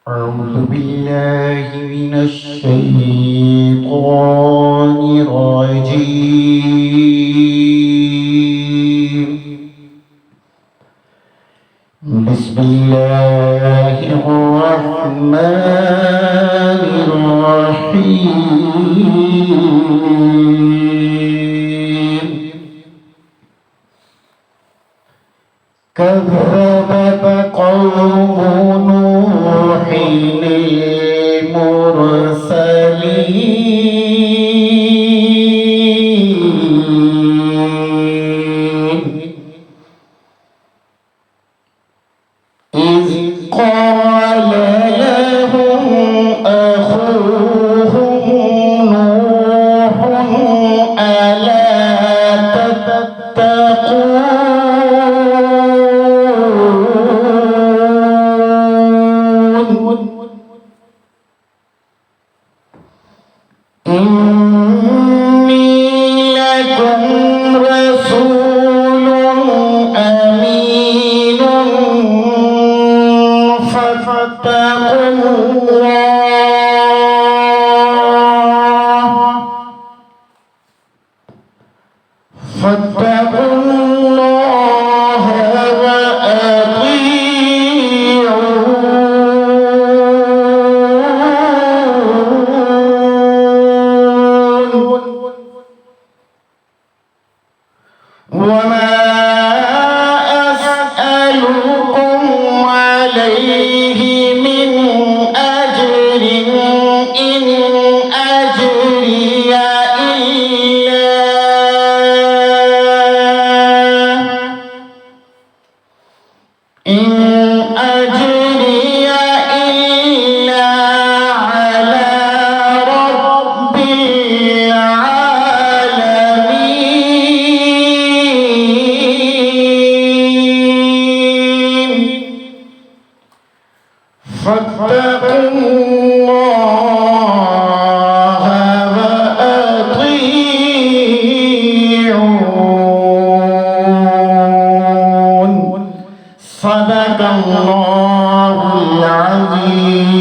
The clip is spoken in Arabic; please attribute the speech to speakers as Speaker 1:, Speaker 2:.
Speaker 1: أعوذ بالله من الشيطان الرجيم. بسم الله الرحمن الرحيم. كذب قوم نوح المرسلين إذ قال لهم أخوهم نوح ألا تتقون إني لكم رسول أمين فاتقوا الله وأطيعون وما أسألكم عليه من أجر إن أجري إلا على رب العالمين فاتقوا الله وأطيعون صدق الله العظيم.